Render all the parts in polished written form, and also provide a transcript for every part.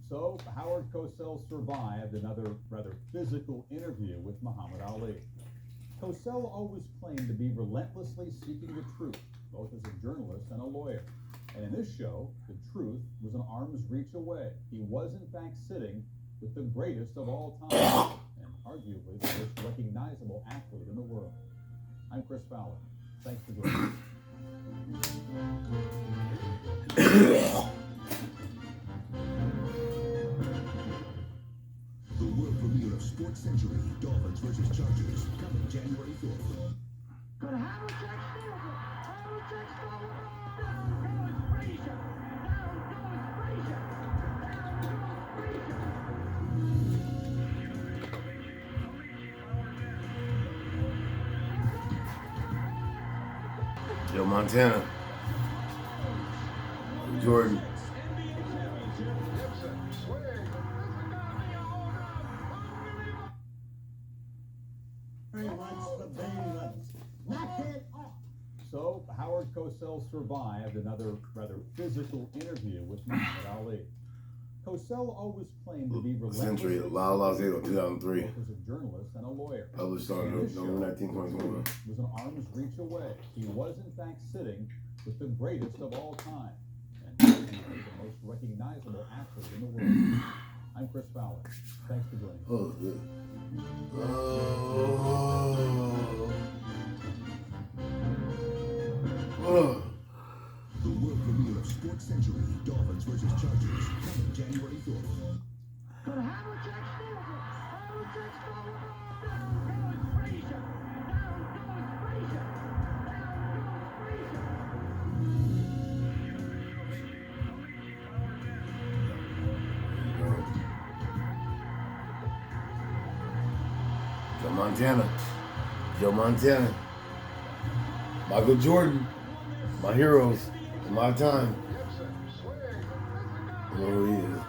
So, Howard Cosell survived another rather physical interview with Muhammad Ali. Cosell always claimed to be relentlessly seeking the truth, both as a journalist and a lawyer. And in this show, the truth was an arm's reach away. He was, in fact, sitting with the greatest of all time, and arguably the most recognizable athlete in the world. I'm Chris Fowler. Thanks for joining me. The world premiere of Sports Century, Dolphins versus Chargers, coming January 4th. But Havlicek steals it. Havlicek stole it. Down goes Frazier. Down goes Frazier. Down goes Frazier. Joe Montana. Jordan. So, Howard Cosell survived another rather physical interview with Muhammad Ali. Cosell always claimed to be Century, relentless. Lyle 2003. Both as a journalist and a lawyer. Published on November 19, 2021. Was an arm's reach away. He was, in fact, sitting with the greatest of all time, and arguably the most recognizable athlete in the world. I'm Chris Fowler. Thanks for joining me. Oh, good. The world premiere of Sports Century, Dolphins versus Chargers, coming January 4th. But Havlicek steals it. Havlicek stole it. Down goes Frazier. Down goes Frazier. Down goes Frazier. Joe Montana. Joe Montana. Michael Jordan. My heroes in my time. You know who he is.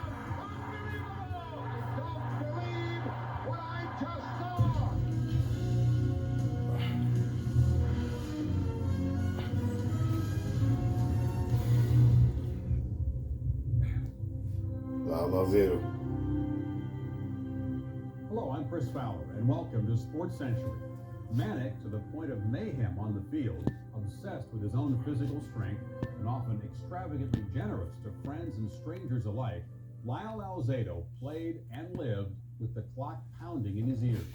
Lyle Zero. Hello, I'm Chris Fowler, and welcome to Sports Century. Manic to the point of mayhem on the field, obsessed with his own physical strength, and often extravagantly generous to friends and strangers alike, Lyle Alzado played and lived with the clock pounding in his ears.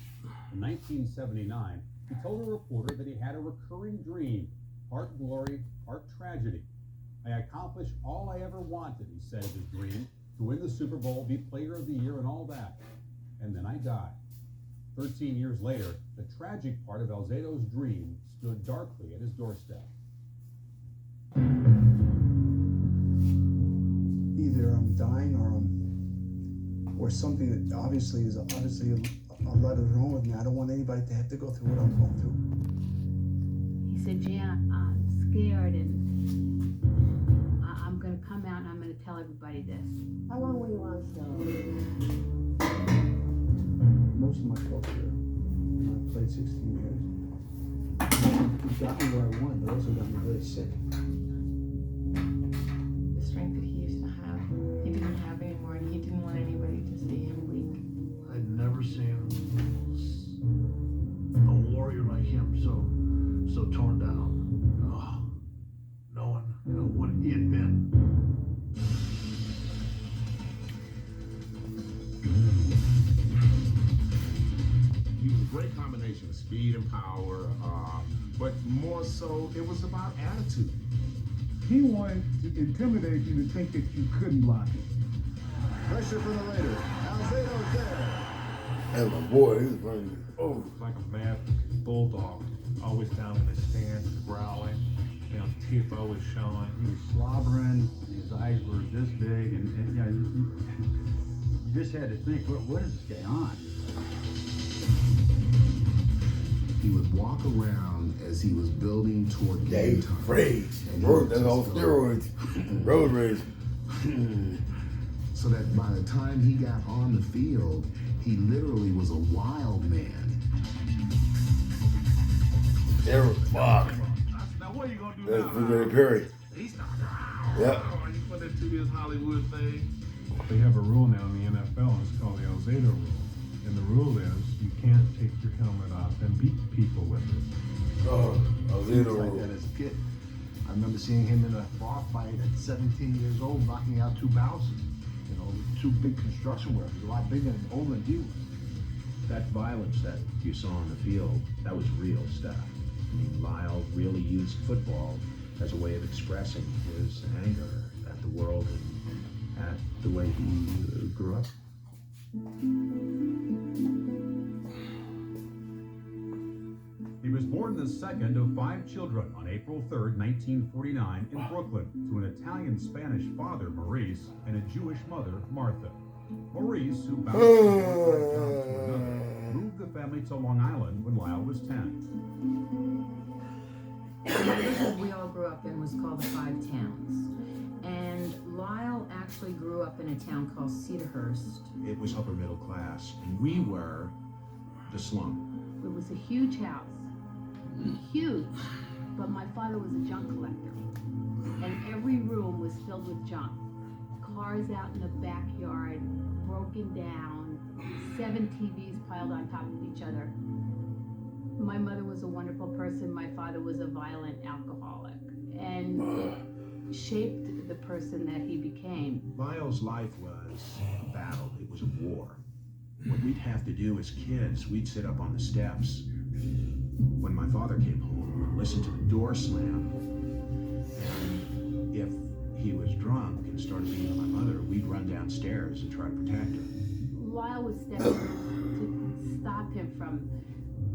In 1979, he told a reporter that he had a recurring dream, part glory, part tragedy. I accomplished all I ever wanted, he said of his dream, to win the Super Bowl, be player of the year, and all that. And then I died. 13 years later, the tragic part of Alzado's dream stood darkly at his doorstep. Either I'm dying or something that obviously is a lot is wrong with me. I don't want anybody to have to go through what I'm going through. He said, Jan, I'm scared and I'm going to come out and I'm going to tell everybody this. How long were you on steroids? Most of my career, I played 16 years. It got me where I wanted, but also got me really sick. The strength that he used to have, he didn't have anymore, and he didn't want anybody to see him weak. I'd never seen a warrior like him so torn down. Oh, knowing what he had been. He was a great combination of speed and power, but more so, it was about attitude. He wanted to intimidate you to think that you couldn't block him. Pressure for the Raiders. Alzado's there. That's my boy. He's running. Oh. Like a mad bulldog, always down in his stance, growling. Teeth always showing. He was slobbering. His eyes were this big, and you just had to think, what is this guy on? He would walk around as he was building toward game Dave time. Rage. That's all steroids. Road rage. So that by the time he got on the field, he literally was a wild man. Eric Fuck. Now what are you gonna do That's now? Blueberry Perry. He's not. Yeah. You put into this Hollywood thing. They have a rule now in the NFL, and it's called the Alzado rule. And the rule is you can't take your helmet off and beat people with it. Oh, Things Alzado like rule. that as a kid. I remember seeing him in a bar fight at 17 years old, knocking out two bouncers. You know, two big construction workers, a lot bigger and older than he was. That violence that you saw on the field, that was real stuff. I mean, Lyle really used football as a way of expressing his anger at the world and at the way he grew up. He was born the second of 5 children on April 3rd, 1949 in Brooklyn to an Italian-Spanish father, Maurice, and a Jewish mother, Martha. Maurice, who bounced from one town to another, moved the family to Long Island when Lyle was 10. The neighborhood we all grew up in was called the Five Towns. And Lyle actually grew up in a town called Cedarhurst. It was upper middle class, and we were the slum. It was a huge house. Huge. But my father was a junk collector. And every room was filled with junk. Cars out in the backyard, broken down, 7 TVs piled on top of each other. My mother was a wonderful person. My father was a violent alcoholic. And it shaped the person that he became. Lyle's life was a battle. It was a war. What we'd have to do as kids, we'd sit up on the steps when my father came home, listen to the door slam, and if he was drunk and started beating on my mother, we'd run downstairs and try to protect her. Lyle would step in to stop him from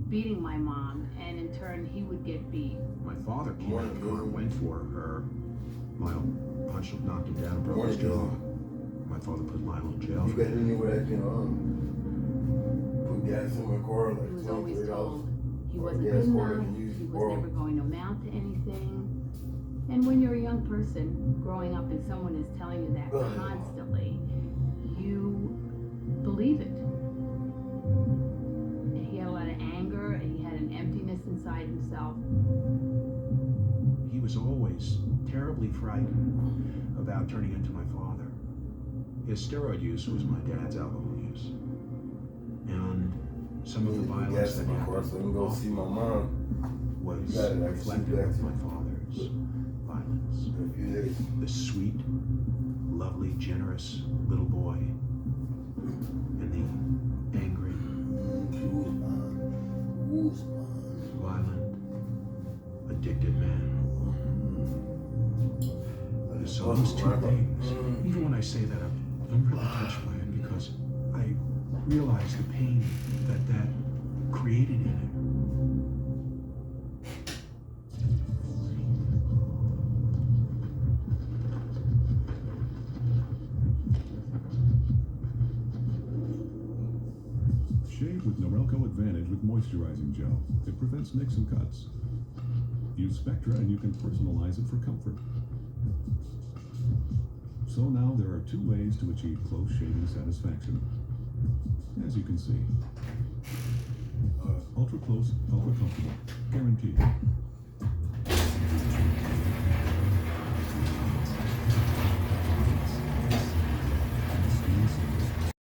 beating my mom, and in turn he would get beat. My father came in the car, went for her. Lyle punched him, knocked him down, broke his jaw. My father put Lyle in jail. You got anywhere that can put gas in my car? Like He was always told he wasn't gas good car enough, can use he was borrow. never going to amount to anything. And when you're a young person growing up and someone is telling you that constantly, you believe it. And he had a lot of anger and he had an emptiness inside himself. He was always terribly frightened about turning into my father. His steroid use was my dad's alcohol use. And some of the violence that happened so I can go see my mom. was You got it, I can reflective see of that. my father's violence. The sweet, lovely, generous little boy, and the angry, violent, addicted man. So those two things, even when I say that, I'm really touched by it because I realize the pain that created in him. Shave with Norelco Advantage with moisturizing gel. It prevents nicks and cuts. Use Spectra and you can personalize it for comfort. So now there are 2 ways to achieve close shaving satisfaction. As you can see. Ultra close, ultra comfortable. Guaranteed.